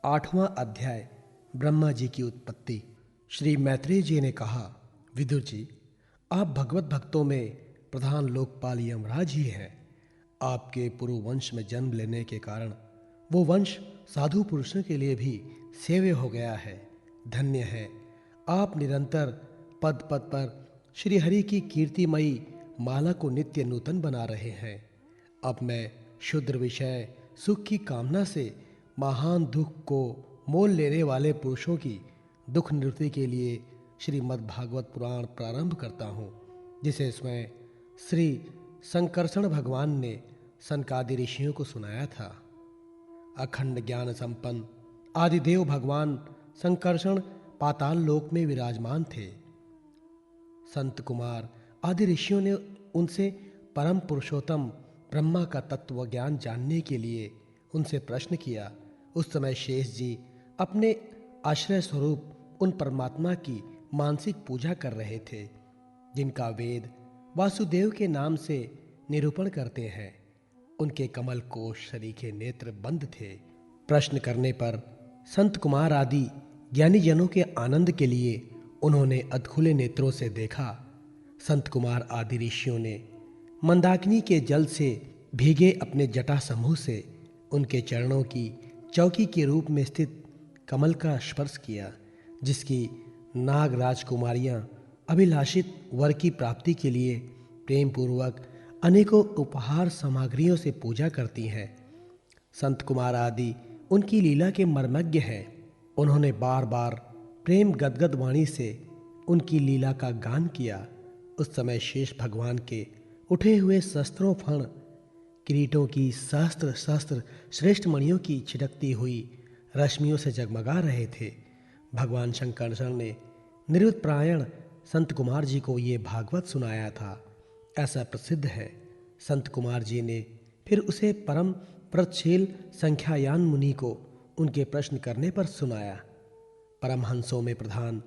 8वां अध्याय ब्रह्मा जी की उत्पत्ति। श्री मैत्रेय जी ने कहा, विदुर जी, आप भगवत भक्तों में प्रधान लोकपाल यमराज ही हैं। आपके पूर्व वंश में जन्म लेने के कारण वो वंश साधु पुरुषों के लिए भी सेव्य हो गया है। धन्य है, आप निरंतर पद पद पर श्री हरि की कीर्तिमयी माला को नित्य नूतन बना रहे हैं। अब मैं शुद्र विषय सुख की कामना से महान दुख को मोल लेने वाले पुरुषों की दुख निवृत्ति के लिए श्रीमद् भागवत पुराण प्रारंभ करता हूँ, जिसे स्वयं श्री संकर्षण भगवान ने सनकादि ऋषियों को सुनाया था। अखंड ज्ञान संपन्न आदिदेव भगवान संकर्षण पाताल लोक में विराजमान थे। संत कुमार आदि ऋषियों ने उनसे परम पुरुषोत्तम ब्रह्मा का तत्व ज्ञान जानने के लिए उनसे प्रश्न किया। उस समय शेष जी अपने आश्रय स्वरूप उन परमात्मा की मानसिक पूजा कर रहे थे, जिनका वेद वासुदेव के नाम से निरूपण करते हैं। उनके कमल कोश सरीखे नेत्र बंद थे। प्रश्न करने पर संत कुमार आदि ज्ञानी जनों के आनंद के लिए उन्होंने अधखुले नेत्रों से देखा। संत कुमार आदि ऋषियों ने मंदाकिनी के जल से भीगे अपने जटा समूह से उनके चरणों की चौकी के रूप में स्थित कमल का स्पर्श किया, जिसकी नाग राजकुमारियां अभिलाषित वर की प्राप्ति के लिए प्रेम पूर्वक अनेकों उपहार सामग्रियों से पूजा करती हैं। संत कुमार आदि उनकी लीला के मर्मज्ञ हैं। उन्होंने बार बार प्रेम गदगद वाणी से उनकी लीला का गान किया। उस समय शेष भगवान के उठे हुए शस्त्रों फण किरीटों की सहस्त्र सहस्त्र श्रेष्ठ मणियों की छिटकती हुई रश्मियों से जगमगा रहे थे। भगवान शंकरशरण ने निरुत्तरायण संत कुमार जी को ये भागवत सुनाया था, ऐसा प्रसिद्ध है। संत कुमार जी ने फिर उसे परम प्रतशील संख्यायान मुनि को उनके प्रश्न करने पर सुनाया। परमहंसों में प्रधान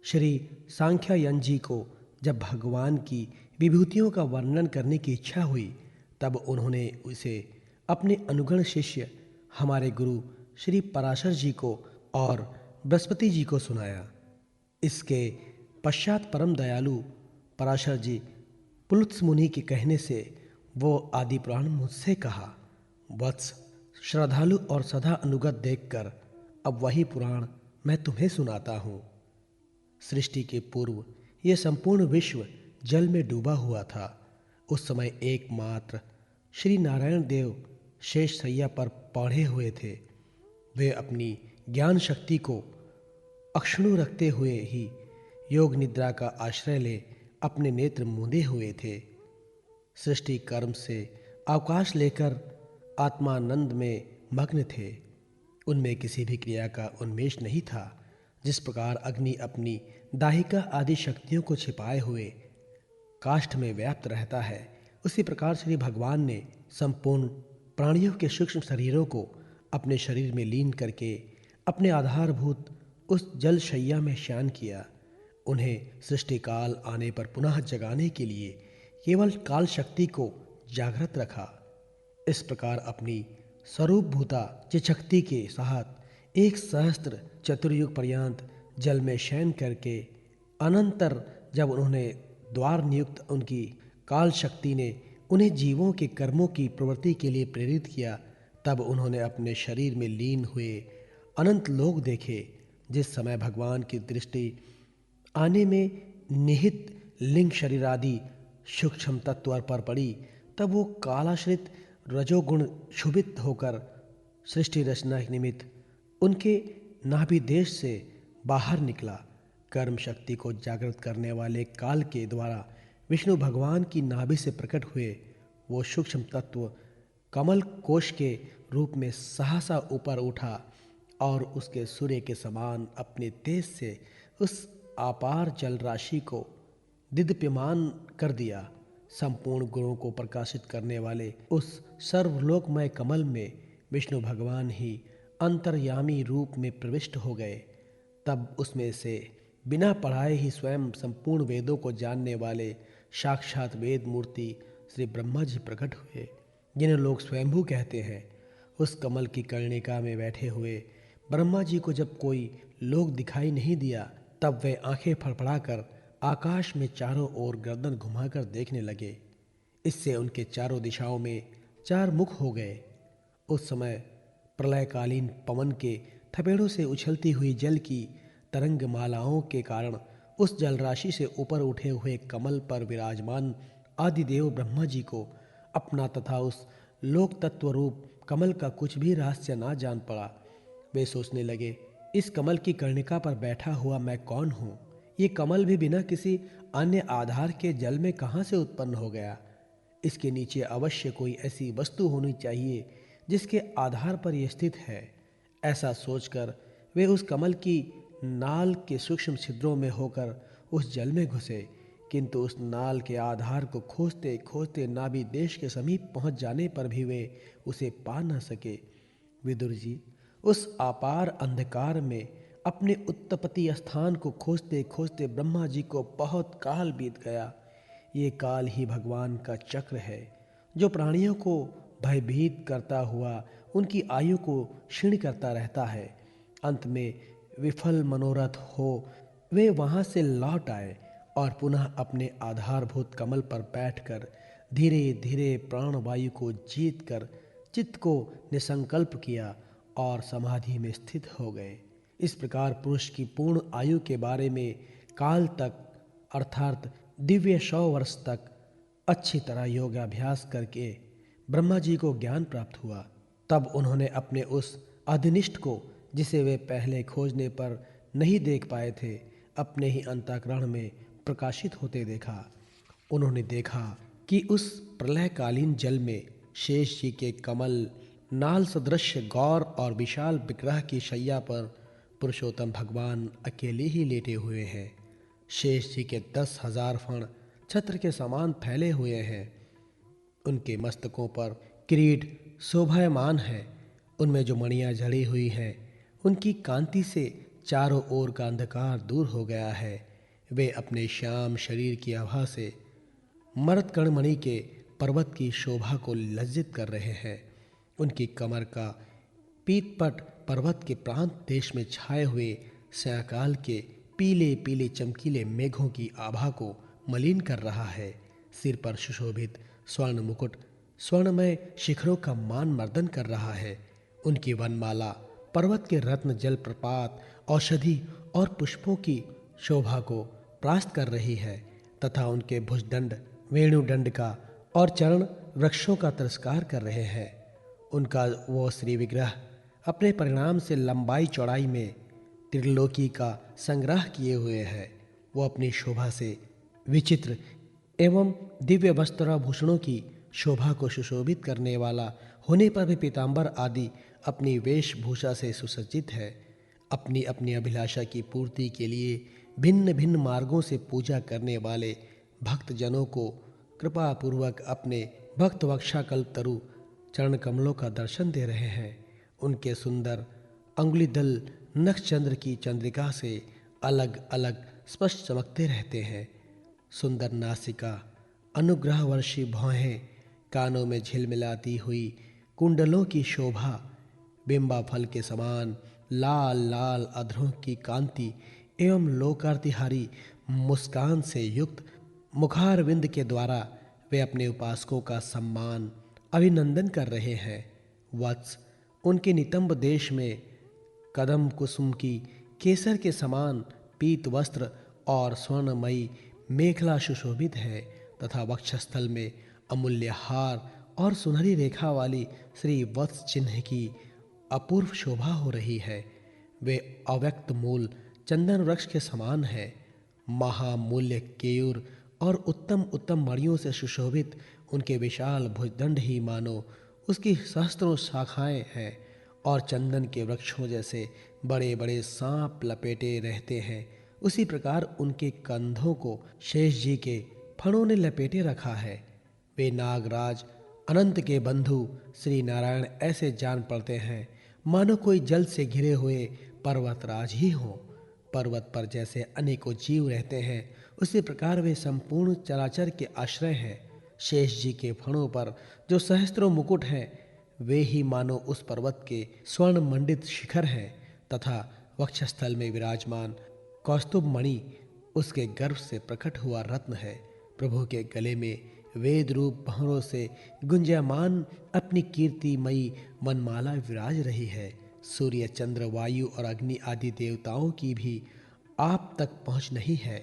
श्री सांख्यायन जी को जब भगवान की विभूतियों का वर्णन करने की इच्छा हुई, तब उन्होंने उसे अपने अनुगण शिष्य हमारे गुरु श्री पराशर जी को और बृहस्पति जी को सुनाया। इसके पश्चात परम दयालु पराशर जी पुलुत्स मुनि के कहने से वो आदि पुराण मुझसे कहा, वत्स, श्रद्धालु और सदा अनुगत देखकर अब वही पुराण मैं तुम्हें सुनाता हूँ। सृष्टि के पूर्व ये संपूर्ण विश्व जल में डूबा हुआ था। उस समय एकमात्र श्री नारायण देव शेष सैया पर पौड़े हुए थे। वे अपनी ज्ञान शक्ति को अक्षुण्ण रखते हुए ही योग निद्रा का आश्रय ले अपने नेत्र मूंदे हुए थे। सृष्टि कर्म से अवकाश लेकर आत्मानंद में मग्न थे। उनमें किसी भी क्रिया का उन्मेष नहीं था। जिस प्रकार अग्नि अपनी दाहिका आदि शक्तियों को छिपाए हुए काष्ठ में व्याप्त रहता है, उसी प्रकार श्री भगवान ने संपूर्ण प्राणियों के सूक्ष्म शरीरों को अपने शरीर में लीन करके अपने आधारभूत उस जल शैया में शयन किया। उन्हें सृष्टि काल आने पर पुनः जगाने के लिए केवल काल शक्ति को जागृत रखा। इस प्रकार अपनी स्वरूपभूता चिशक्ति के साथ एक सहस्त्र चतुर्युग पर्यंत जल में शयन करके अनंतर जब उन्होंने द्वार नियुक्त उनकी काल शक्ति ने उन्हें जीवों के कर्मों की प्रवृत्ति के लिए प्रेरित किया, तब उन्होंने अपने शरीर में लीन हुए अनंत लोक देखे। जिस समय भगवान की दृष्टि आने में निहित लिंग शरीर आदि सूक्ष्म तत्व पर पड़ी, तब वो कालाश्रित रजोगुण क्षुभित होकर सृष्टि रचना के निमित्त उनके नाभि देश से बाहर निकला। कर्म शक्ति को जागृत करने वाले काल के द्वारा विष्णु भगवान की नाभि से प्रकट हुए वो सूक्ष्म तत्व कमल कोश के रूप में सहसा ऊपर उठा और उसके सूर्य के समान अपने तेज से उस अपार जल राशि को दिदप्यमान कर दिया। संपूर्ण गुणों को प्रकाशित करने वाले उस सर्वलोकमय कमल में विष्णु भगवान ही अंतर्यामी रूप में प्रविष्ट हो गए। तब उसमें से बिना पढ़ाए ही स्वयं संपूर्ण वेदों को जानने वाले साक्षात वेद मूर्ति श्री ब्रह्मा जी प्रकट हुए, जिन्हें लोग स्वयंभू कहते हैं। उस कमल की कर्णिका में बैठे हुए ब्रह्मा जी को जब कोई लोक दिखाई नहीं दिया, तब वे आंखें फड़फड़ाकर आकाश में चारों ओर गर्दन घुमाकर देखने लगे। इससे उनके चारों दिशाओं में चार मुख हो गए। उस समय प्रलयकालीन पवन के थपेड़ों से उछलती हुई जल की तरंग मालाओं के कारण उस जलराशि से ऊपर उठे हुए कमल पर विराजमान आदिदेव ब्रह्मा जी को अपना तथा उस लोक तत्व रूप कमल का कुछ भी रहस्य ना जान पड़ा। वे सोचने लगे, इस कमल की कर्णिका पर बैठा हुआ मैं कौन हूँ? ये कमल भी बिना किसी अन्य आधार के जल में कहाँ से उत्पन्न हो गया? इसके नीचे अवश्य कोई ऐसी वस्तु होनी चाहिए जिसके आधार पर यह स्थित है। ऐसा सोचकर वे उस कमल की नाल के सूक्ष्म छिद्रों में होकर उस जल में घुसे, किंतु उस नाल के आधार को खोजते खोजते नाभि देश के समीप पहुंच जाने पर भी वे उसे पा न सके। विदुर जी उस अपार अंधकार में अपने उत्पत्ति स्थान को खोजते खोजते ब्रह्मा जी को बहुत काल बीत गया। ये काल ही भगवान का चक्र है, जो प्राणियों को भयभीत करता हुआ उनकी आयु को क्षीण करता रहता है। अंत में विफल मनोरथ हो वे वहां से लौट आए और पुनः अपने आधारभूत कमल पर बैठकर धीरे धीरे प्राणवायु को जीत कर चित्त को निसंकल्प किया और समाधि में स्थित हो गए। इस प्रकार पुरुष की पूर्ण आयु के बारे में काल तक अर्थात दिव्य 100 वर्ष तक अच्छी तरह योगाभ्यास करके ब्रह्मा जी को ज्ञान प्राप्त हुआ। तब उन्होंने अपने उस अधिनिष्ठ को, जिसे वे पहले खोजने पर नहीं देख पाए थे, अपने ही अंतःकरण में प्रकाशित होते देखा। उन्होंने देखा कि उस प्रलयकालीन जल में शेष जी के कमल नाल सदृश गौर और विशाल विग्रह की शैया पर पुरुषोत्तम भगवान अकेले ही लेटे हुए हैं। शेष जी के 10,000 फण छत्र के समान फैले हुए हैं। उनके मस्तकों पर किरीट शोभायमान है। उनमें जो मणियां जड़ी हुई हैं, उनकी कांति से चारों ओर का अंधकार दूर हो गया है। वे अपने श्याम शरीर की आभा से मरतकणमणि के पर्वत की शोभा को लज्जित कर रहे हैं। उनकी कमर का पीतपट पर्वत के प्रांत देश में छाए हुए सायंकाल के पीले पीले चमकीले मेघों की आभा को मलिन कर रहा है। सिर पर सुशोभित स्वर्ण मुकुट स्वर्णमय शिखरों का मान मर्दन कर रहा है। उनकी वनमाला पर्वत के रत्न जल प्रपात औषधि और पुष्पों की शोभा को प्रास्त कर रही है तथा उनके भुजदंड वेणुदंड का और चरण वृक्षों का तिरस्कार कर रहे हैं। उनका वो श्री विग्रह अपने परिणाम से लंबाई चौड़ाई में त्रिलोकी का संग्रह किए हुए है। वो अपनी शोभा से विचित्र एवं दिव्य वस्त्राभूषणों की शोभा को सुशोभित करने वाला होने पर भी पीतांबर आदि अपनी वेशभूषा से सुसज्जित है। अपनी अपनी अभिलाषा की पूर्ति के लिए भिन्न भिन्न मार्गों से पूजा करने वाले भक्तजनों को कृपा पूर्वक अपने भक्त वक्षाकल्प तरु चरण कमलों का दर्शन दे रहे हैं। उनके सुंदर अंगुलीदल नक्षचंद्र की चंद्रिका से अलग अलग स्पष्ट चमकते रहते हैं। सुंदर नासिका, अनुग्रहवर्षी भौहें, कानों में झिलमिलाती हुई कुंडलों की शोभा, बिंबा फल के समान लाल लाल अधरों की कांति एवं लोकार्तिहारी मुस्कान से युक्त मुखारविंद के द्वारा वे अपने उपासकों का सम्मान अभिनंदन कर रहे हैं। वत्स उनके नितंब देश में कदम कुसुम की केसर के समान पीत वस्त्र और स्वर्णमयी मेखला सुशोभित है तथा वक्षस्थल में अमूल्य हार और सुनहरी रेखा वाली श्री वत्स चिन्ह की अपूर्व शोभा हो रही है। वे अव्यक्त मूल चंदन वृक्ष के समान है। महामूल्य केयूर और उत्तम उत्तम मणियों से सुशोभित उनके विशाल भुजदंड ही मानो उसकी सहस्त्रों शाखाएं हैं और चंदन के वृक्षों जैसे बड़े बड़े सांप लपेटे रहते हैं, उसी प्रकार उनके कंधों को शेष जी के फणों ने लपेटे रखा है। वे नागराज अनंत के बंधु श्री नारायण ऐसे जान पड़ते हैं मानो कोई जल से घिरे हुए पर्वतराज ही हों। पर्वत पर जैसे अनेकों जीव रहते हैं, उसी प्रकार वे संपूर्ण चराचर के आश्रय हैं। शेष जी के फणों पर जो सहस्त्रों मुकुट हैं, वे ही मानो उस पर्वत के स्वर्ण मंडित शिखर हैं। तथा वक्षस्थल में विराजमान कौस्तुभ मणि उसके गर्भ से प्रकट हुआ रत्न है। प्रभु के गले में वेद रूप भंवरों से गुंजयमान अपनी कीर्तिमयी वनमाला विराज रही है। सूर्य, चंद्र, वायु और अग्नि आदि देवताओं की भी आप तक पहुंच नहीं है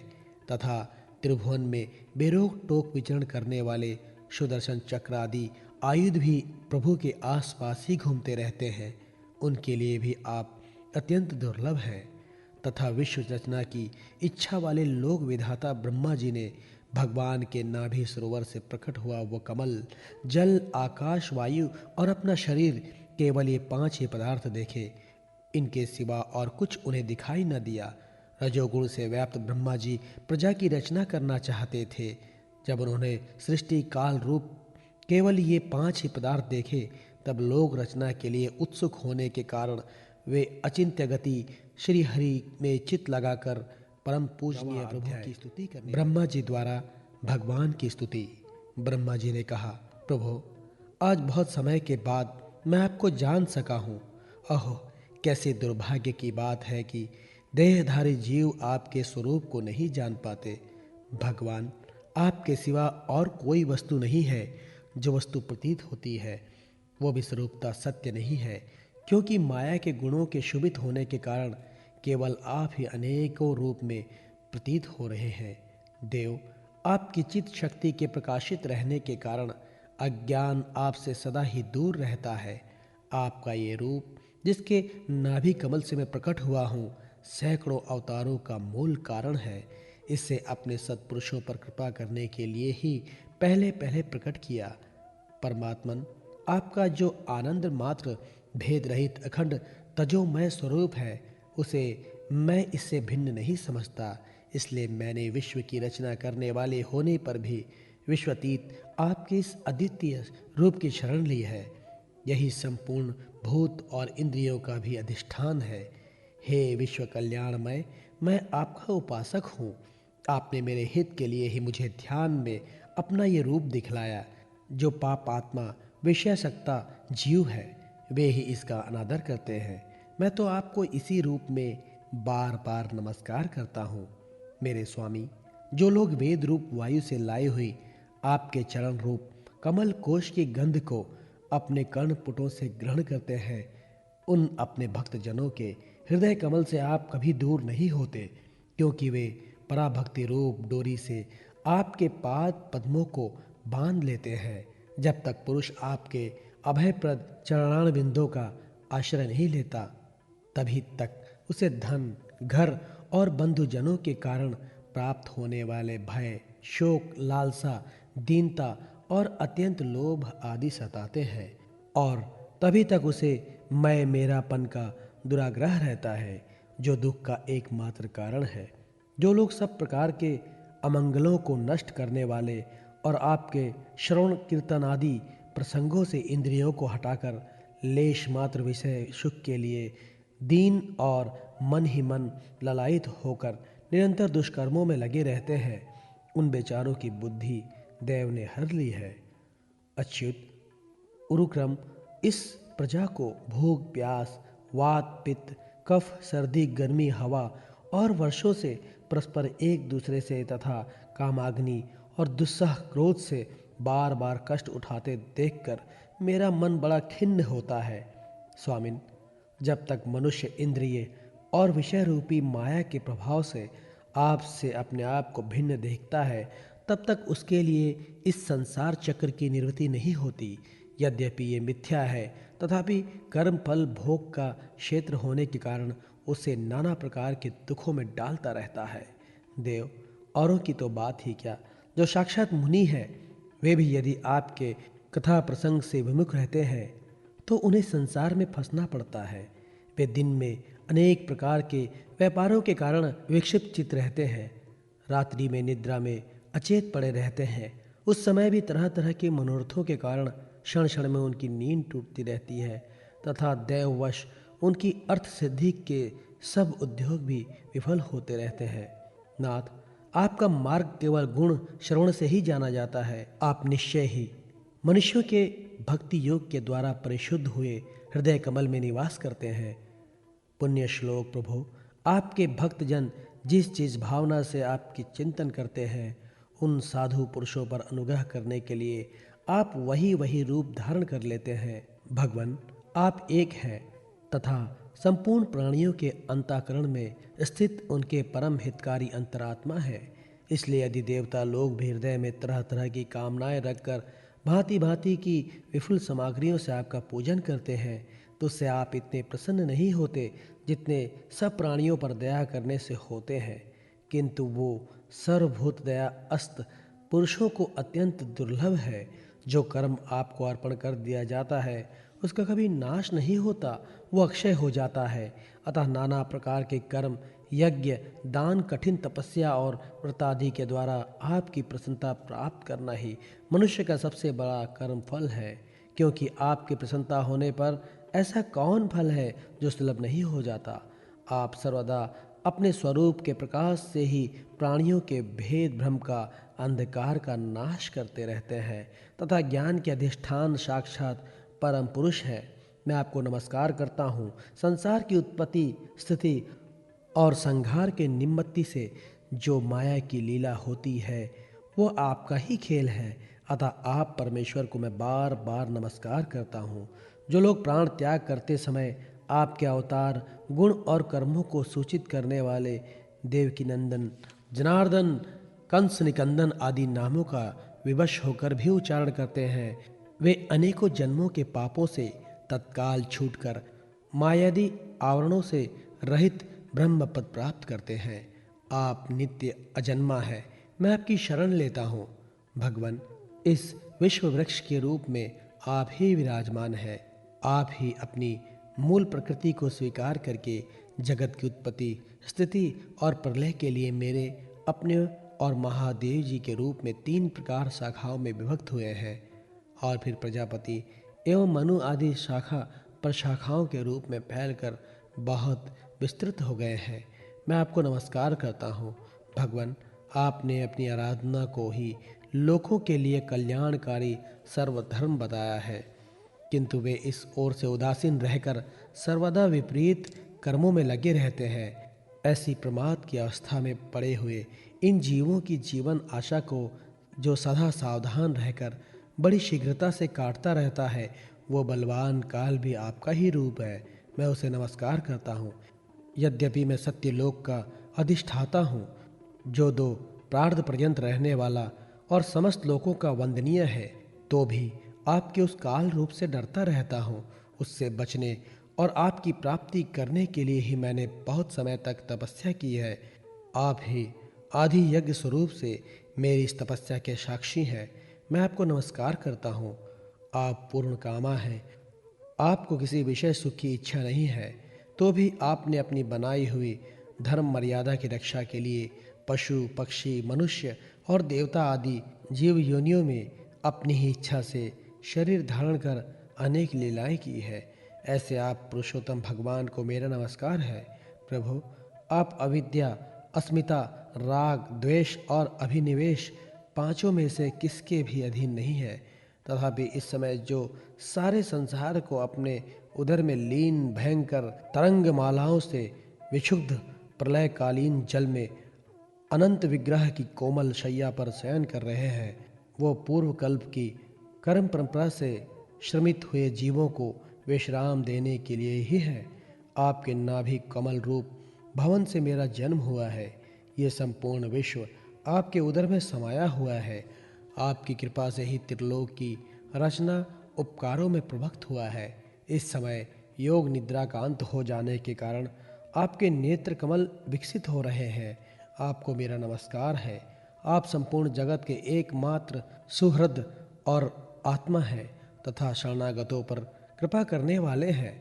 तथा त्रिभुवन में बेरोक टोक विचरण करने वाले सुदर्शन चक्र आदि आयुध भी प्रभु के आसपास ही घूमते रहते हैं। उनके लिए भी आप अत्यंत दुर्लभ हैं तथा विश्व रचना की इच्छा वाले लोक विधाता ब्रह्मा जी ने भगवान के नाभि सरोवर से प्रकट हुआ वो कमल, जल, आकाश, वायु और अपना शरीर, केवल ये 5 ही पदार्थ देखे। इनके सिवा और कुछ उन्हें दिखाई न दिया। रजोगुण से व्याप्त ब्रह्मा जी प्रजा की रचना करना चाहते थे। जब उन्होंने सृष्टि काल रूप केवल ये 5 ही पदार्थ देखे, तब लोक रचना के लिए उत्सुक होने के कारण वे अचिंत्य गति श्री हरि में चित्त लगाकर परम पूजनीय प्रभु की स्तुति करने। ब्रह्मा जी द्वारा भगवान की स्तुति। ब्रह्मा जी ने कहा, प्रभु, आज बहुत समय के बाद मैं आपको जान सका हूँ। अहो, कैसे दुर्भाग्य की बात है कि देहधारी जीव आपके स्वरूप को नहीं जान पाते। भगवान, आपके सिवा और कोई वस्तु नहीं है जो वस्तु प्रतीत होती है, वो भी स्वरूपता सत्य नहीं है, क्योंकि माया के गुणों के शुभित होने के कारण केवल आप ही अनेकों रूप में प्रतीत हो रहे हैं। देव, आपकी चित्त शक्ति के प्रकाशित रहने के कारण अज्ञान आपसे सदा ही दूर रहता है। आपका ये रूप, जिसके नाभि कमल से मैं प्रकट हुआ हूँ, सैकड़ों अवतारों का मूल कारण है। इससे अपने सत्पुरुषों पर कृपा करने के लिए ही पहले पहले प्रकट किया। परमात्मन, आपका जो आनंद मात्र भेद रहित अखंड तजोमय स्वरूप है, उसे मैं इससे भिन्न नहीं समझता। इसलिए मैंने विश्व की रचना करने वाले होने पर भी विश्वातीत आपके इस अद्वितीय रूप की शरण ली है। यही संपूर्ण भूत और इंद्रियों का भी अधिष्ठान है। हे विश्व कल्याणमय, मैं आपका उपासक हूँ। आपने मेरे हित के लिए ही मुझे ध्यान में अपना ये रूप दिखलाया। जो पापात्मा विषयासक्ता जीव है, वे ही इसका अनादर करते हैं। मैं तो आपको इसी रूप में बार बार नमस्कार करता हूँ। मेरे स्वामी, जो लोग वेद रूप वायु से लाए हुई आपके चरण रूप कमल कोश की गंध को अपने कर्णपुटों से ग्रहण करते हैं, उन अपने भक्त जनों के हृदय कमल से आप कभी दूर नहीं होते, क्योंकि वे पराभक्ति रूप डोरी से आपके पाद पद्मों को बांध लेते हैं। जब तक पुरुष आपके अभयप्रद चरणार बिंदों का आश्रय नहीं लेता, तभी तक उसे धन, घर और बंधुजनों के कारण प्राप्त होने वाले भय, शोक, लालसा, दीनता और अत्यंत लोभ आदि सताते हैं, और तभी तक उसे मैं मेरापन का दुराग्रह रहता है, जो दुख का एकमात्र कारण है। जो लोग सब प्रकार के अमंगलों को नष्ट करने वाले और आपके श्रवण कीर्तन आदि प्रसंगों से इंद्रियों को हटाकर लेश मात्र विषय सुख के लिए दीन और मन ही मन ललायित होकर निरंतर दुष्कर्मों में लगे रहते हैं, उन बेचारों की बुद्धि देव ने हर ली है। अच्युत, उरुक्रम इस प्रजा को भूख, प्यास, वात, पित्त, कफ, सर्दी, गर्मी, हवा और वर्षों से परस्पर एक दूसरे से तथा कामाग्नि और दुस्सह क्रोध से बार बार कष्ट उठाते देखकर मेरा मन बड़ा खिन्न होता है। स्वामिन, जब तक मनुष्य इंद्रिय और विषय रूपी माया के प्रभाव से आपसे अपने आप को भिन्न देखता है, तब तक उसके लिए इस संसार चक्र की निवृत्ति नहीं होती। यद्यपि ये मिथ्या है, तथापि कर्म फल भोग का क्षेत्र होने के कारण उसे नाना प्रकार के दुखों में डालता रहता है। देव, औरों की तो बात ही क्या, जो साक्षात मुनि हैं, वे भी यदि आपके कथा प्रसंग से विमुख रहते हैं तो उन्हें संसार में फंसना पड़ता है। वे दिन में अनेक प्रकार के व्यापारों के कारण विक्षिप्त चित्त रहते हैं, रात्रि में निद्रा में अचेत पड़े रहते हैं। उस समय भी तरह तरह के मनोरथों के कारण क्षण क्षण में उनकी नींद टूटती रहती है तथा दैववश उनकी अर्थ सिद्धि के सब उद्योग भी विफल होते रहते हैं। नाथ, आपका मार्ग केवल गुण श्रवण से ही जाना जाता है। आप निश्चय ही मनुष्यों के भक्ति योग के द्वारा परिशुद्ध हुए हृदय कमल में निवास करते हैं। पुण्य श्लोक प्रभु, आपके भक्तजन जिस चीज भावना से आपकी चिंतन करते हैं, उन साधु पुरुषों पर अनुग्रह करने के लिए आप वही वही रूप धारण कर लेते हैं। भगवान, आप एक हैं तथा संपूर्ण प्राणियों के अंतःकरण में स्थित उनके परम हितकारी अंतरात्मा है। इसलिए यदि देवता लोग भी हृदय में तरह तरह की कामनाएं रखकर भांति भांति की विफुल सामग्रियों से आपका पूजन करते हैं, तो उससे आप इतने प्रसन्न नहीं होते जितने सब प्राणियों पर दया करने से होते हैं। किंतु वो सर्वभूत दया अस्त पुरुषों को अत्यंत दुर्लभ है। जो कर्म आपको अर्पण कर दिया जाता है उसका कभी नाश नहीं होता, वो अक्षय हो जाता है। अतः नाना प्रकार के कर्म, यज्ञ, दान, कठिन तपस्या और व्रतादि के द्वारा आपकी प्रसन्नता प्राप्त करना ही मनुष्य का सबसे बड़ा कर्म फल है। क्योंकि आपकी प्रसन्नता होने पर ऐसा कौन फल है जो सुलभ नहीं हो जाता। आप सर्वदा अपने स्वरूप के प्रकाश से ही प्राणियों के भेद भ्रम का, अंधकार का नाश करते रहते हैं तथा ज्ञान के अधिष्ठान साक्षात परम पुरुष है। मैं आपको नमस्कार करता हूँ। संसार की उत्पत्ति, स्थिति और संहार के निमित्त से जो माया की लीला होती है वो आपका ही खेल है। अतः आप परमेश्वर को मैं बार बार नमस्कार करता हूँ। जो लोग प्राण त्याग करते समय आपके अवतार, गुण और कर्मों को सूचित करने वाले देवकी नंदन, जनार्दन, कंस निकंदन आदि नामों का विवश होकर भी उच्चारण करते हैं, वे अनेकों जन्मों के पापों से तत्काल छूटकर मायादी आवरणों से रहित ब्रह्म पद प्राप्त करते हैं। आप नित्य अजन्मा है, मैं आपकी शरण लेता हूँ। भगवान, इस विश्व वृक्ष के रूप में आप ही विराजमान हैं। आप ही अपनी मूल प्रकृति को स्वीकार करके जगत की उत्पत्ति, स्थिति और प्रलय के लिए मेरे, अपने और महादेव जी के रूप में 3 प्रकार शाखाओं में विभक्त हुए हैं और फिर प्रजापति एवं मनु आदि शाखा प्रशाखाओं के रूप में फैलकर बहुत विस्तृत हो गए हैं। मैं आपको नमस्कार करता हूँ। भगवान, आपने अपनी आराधना को ही लोगों के लिए कल्याणकारी सर्वधर्म बताया है, किंतु वे इस ओर से उदासीन रहकर सर्वदा विपरीत कर्मों में लगे रहते हैं। ऐसी प्रमाद की अवस्था में पड़े हुए इन जीवों की जीवन आशा को जो सदा सावधान रहकर बड़ी शीघ्रता से काटता रहता है, वो बलवान काल भी आपका ही रूप है। मैं उसे नमस्कार करता हूँ। यद्यपि मैं सत्यलोक का अधिष्ठाता हूँ, जो 2 प्रार्ध पर्यंत रहने वाला और समस्त लोकों का वंदनीय है, तो भी आपके उस काल रूप से डरता रहता हूँ। उससे बचने और आपकी प्राप्ति करने के लिए ही मैंने बहुत समय तक तपस्या की है। आप ही आदि यज्ञ स्वरूप से मेरी इस तपस्या के साक्षी हैं। मैं आपको नमस्कार करता हूँ। आप पूर्ण कामा हैं। आपको किसी विषय सुख की इच्छा नहीं है, तो भी आपने अपनी बनाई हुई धर्म मर्यादा की रक्षा के लिए पशु, पक्षी, मनुष्य और देवता आदि जीव योनियों में अपनी ही इच्छा से शरीर धारण कर अनेक लीलाएं की है। ऐसे आप पुरुषोत्तम भगवान को मेरा नमस्कार है। प्रभु, आप अविद्या, अस्मिता, राग, द्वेष और अभिनिवेश 5 में से किसके भी अधीन नहीं है। तथापि इस समय जो सारे संसार को अपने उदर में लीन भयंकर तरंग मालाओं से विक्षुब्ध प्रलयकालीन जल में अनंत विग्रह की कोमल शैया पर शयन कर रहे हैं, वो पूर्व कल्प की कर्म परंपरा से श्रमित हुए जीवों को विश्राम देने के लिए ही है। आपके नाभि कमल रूप भवन से मेरा जन्म हुआ है। ये संपूर्ण विश्व आपके उदर में समाया हुआ है। आपकी कृपा से ही त्रिलोक की रचना उपकारों में प्रभक्त हुआ है। इस समय योग निद्रा का अंत हो जाने के कारण आपके नेत्र कमल विकसित हो रहे हैं। आपको मेरा नमस्कार है। आप संपूर्ण जगत के एकमात्र सुहृद और आत्मा हैं तथा शरणागतों पर कृपा करने वाले हैं।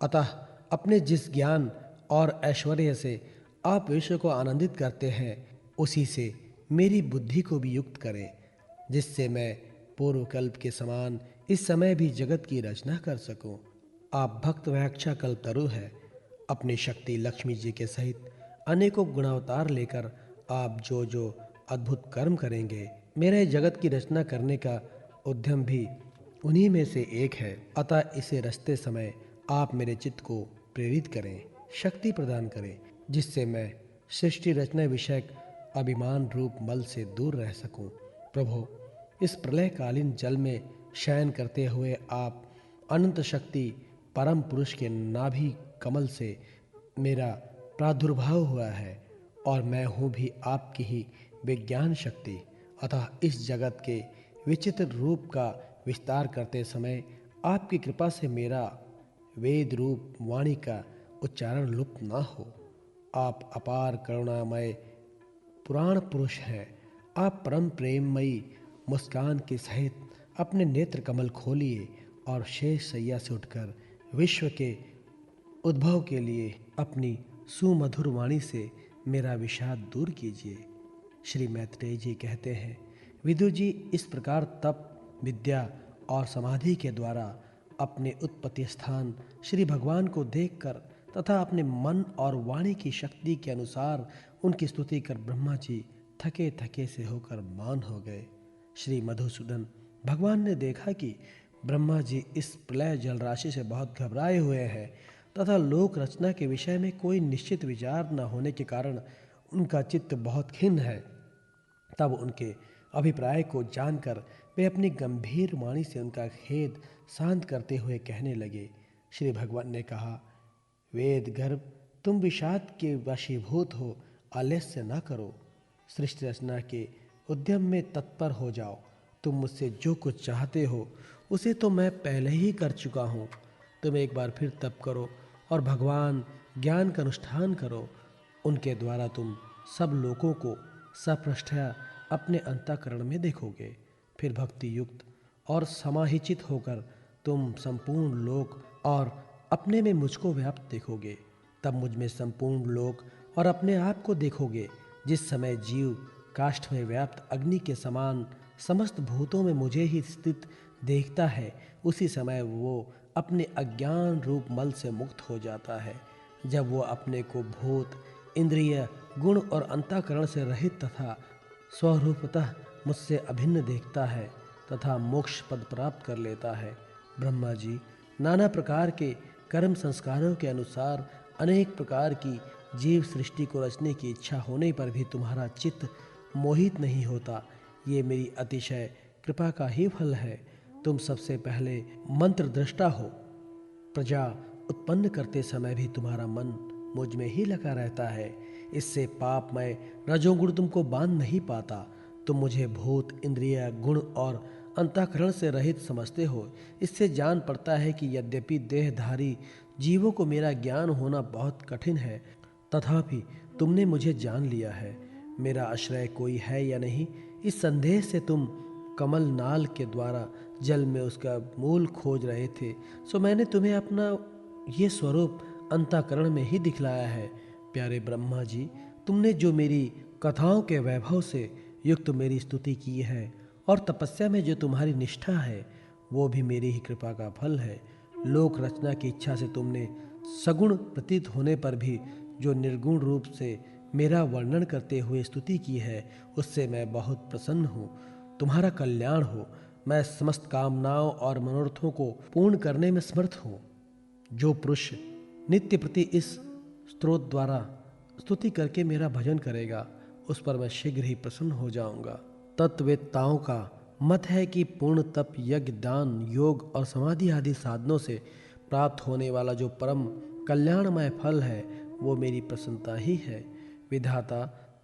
अतः अपने जिस ज्ञान और ऐश्वर्य से आप विश्व को आनंदित करते हैं, उसी से मेरी बुद्धि को भी युक्त करें, जिससे मैं पूर्व कल्प के समान इस समय भी जगत की रचना कर सकूं। आप भक्त व्याख्या कल्पतरु है। अपनी शक्ति लक्ष्मी जी के सहित अनेकों गुणावतार लेकर आप जो जो अद्भुत कर्म करेंगे, मेरे जगत की रचना करने का उद्यम भी उन्हीं में से एक है। अतः इसे रचते समय आप मेरे चित्त को प्रेरित करें। शक्ति प्रदान करें, जिससे मैं सृष्टि रचना विषयक अभिमान रूप मल से दूर रह सकूं। प्रभु, इस प्रलयकालीन जल में शयन करते हुए आप अनंत शक्ति परम पुरुष के नाभि कमल से मेरा प्रादुर्भाव हुआ है और मैं हूँ भी आपकी ही विज्ञान शक्ति। अतः इस जगत के विचित्र रूप का विस्तार करते समय आपकी कृपा से मेरा वेद रूप वाणी का उच्चारण लुप्त ना हो। आप अपार करुणामय पुराण पुरुष हैं। आप परम प्रेममयी मुस्कान के सहित अपने नेत्र कमल खोलिए और शेष सैया से उठकर विश्व के उद्भव के लिए अपनी सुमधुर वाणी से मेरा विषाद दूर कीजिए। श्री मैत्रेय जी कहते हैं, विदुर जी इस प्रकार तप, विद्या और समाधि के द्वारा अपने उत्पत्ति स्थान श्री भगवान को देखकर तथा अपने मन और वाणी की शक्ति के अनुसार उनकी स्तुति कर ब्रह्मा जी थके थके से होकर मौन हो गए। श्री मधुसूदन, भगवान ने देखा कि ब्रह्मा जी इस प्रलय जल राशि से बहुत घबराए हुए हैं तथा लोक रचना के विषय में कोई निश्चित विचार न होने के कारण उनका चित्त बहुत खिन्न है। तब उनके अभिप्राय को जानकर वे अपनी गंभीर वाणी से उनका खेद शांत करते हुए कहने लगे। श्री भगवान ने कहा, वेद गर्भ, तुम विषाद के वशीभूत हो, आलस्य न करो। सृष्टि रचना के उद्यम में तत्पर हो जाओ। तुम मुझसे जो कुछ चाहते हो उसे तो मैं पहले ही कर चुका हूँ। तुम एक बार फिर तप करो और भगवान ज्ञान का अनुष्ठान करो। उनके द्वारा तुम सब लोगों को सपृष्ठया अपने अंतःकरण में देखोगे। फिर भक्ति युक्त और समाहिचित होकर तुम संपूर्ण लोक और अपने में मुझको व्याप्त देखोगे। तब मुझ में संपूर्ण लोक और अपने आप को देखोगे। जिस समय जीव काष्ठ में व्याप्त अग्नि के समान समस्त भूतों में मुझे ही स्थित देखता है, उसी समय वो अपने अज्ञान रूप मल से मुक्त हो जाता है। जब वो अपने को भूत, इंद्रिय, गुण और अंतःकरण से रहित तथा स्वरूपतः मुझसे अभिन्न देखता है तथा मोक्ष पद प्राप्त कर लेता है। ब्रह्मा जी, नाना प्रकार के कर्म संस्कारों के अनुसार अनेक प्रकार की जीव सृष्टि को रचने की इच्छा होने पर भी तुम्हारा चित्त मोहित नहीं होता। ये मेरी अतिशय कृपा का ही फल है। तुम सबसे पहले मंत्र दृष्टा हो। प्रजा उत्पन्न करते समय भी तुम्हारा मन मुझ में ही लगा रहता है। इससे पापमय रजोगुण तुमको बांध नहीं पाता। तुम मुझे भूत, इंद्रिय, गुण और अंतःकरण से रहित समझते हो। इससे जान पड़ता है कि यद्यपि देहधारी जीवों को मेरा ज्ञान होना बहुत कठिन है, तथापि तुमने मुझे जान लिया है। मेरा आश्रय कोई है या नहीं, इस संदेह से तुम कमल नाल के द्वारा जल में उसका मूल खोज रहे थे, सो मैंने तुम्हें अपना ये स्वरूप अंतःकरण में ही दिखलाया है। प्यारे ब्रह्मा जी, तुमने जो मेरी कथाओं के वैभव से युक्त मेरी स्तुति की है और तपस्या में जो तुम्हारी निष्ठा है, वो भी मेरी ही कृपा का फल है। लोक रचना की इच्छा से तुमने सगुण प्रतीत होने पर भी जो निर्गुण रूप से मेरा वर्णन करते हुए स्तुति की है, उससे मैं बहुत प्रसन्न हूँ। तुम्हारा कल्याण हो। मैं समस्त कामनाओं और मनोरथों को पूर्ण करने में समर्थ हूँ। जो पुरुष नित्य प्रति इस स्तोत्र द्वारा स्तुति करके मेरा भजन करेगा, उस पर मैं शीघ्र ही प्रसन्न हो जाऊंगा। तत्ववेत्ताओं का मत है कि पूर्ण तप, यज्ञ, दान, योग और समाधि आदि साधनों से प्राप्त होने वाला जो परम कल्याणमय फल है, वो मेरी प्रसन्नता ही है। विधाता,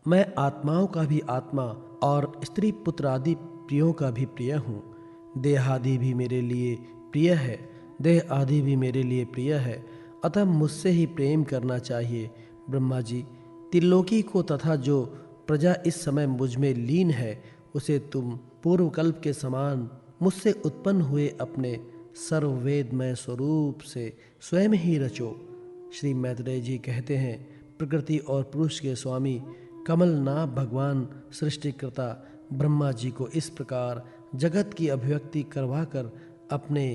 मैं आत्माओं का भी आत्मा और स्त्री पुत्र आदि प्रियों का भी प्रिय हूँ। देह आदि भी मेरे लिए प्रिय है। देह आदि भी मेरे लिए प्रिय है, अतः मुझसे ही प्रेम करना चाहिए। ब्रह्मा जी, त्रिलोकी को तथा जो प्रजा इस समय मुझ में लीन है, उसे तुम पूर्वकल्प के समान मुझसे उत्पन्न हुए अपने सर्ववेदमय स्वरूप से स्वयं ही रचो। श्री मैत्रेय जी कहते हैं, प्रकृति और पुरुष के स्वामी कमलनाभ भगवान सृष्टिकर्ता ब्रह्मा जी को इस प्रकार जगत की अभिव्यक्ति करवाकर अपने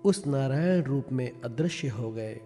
उस नारायण रूप में अदृश्य हो गए।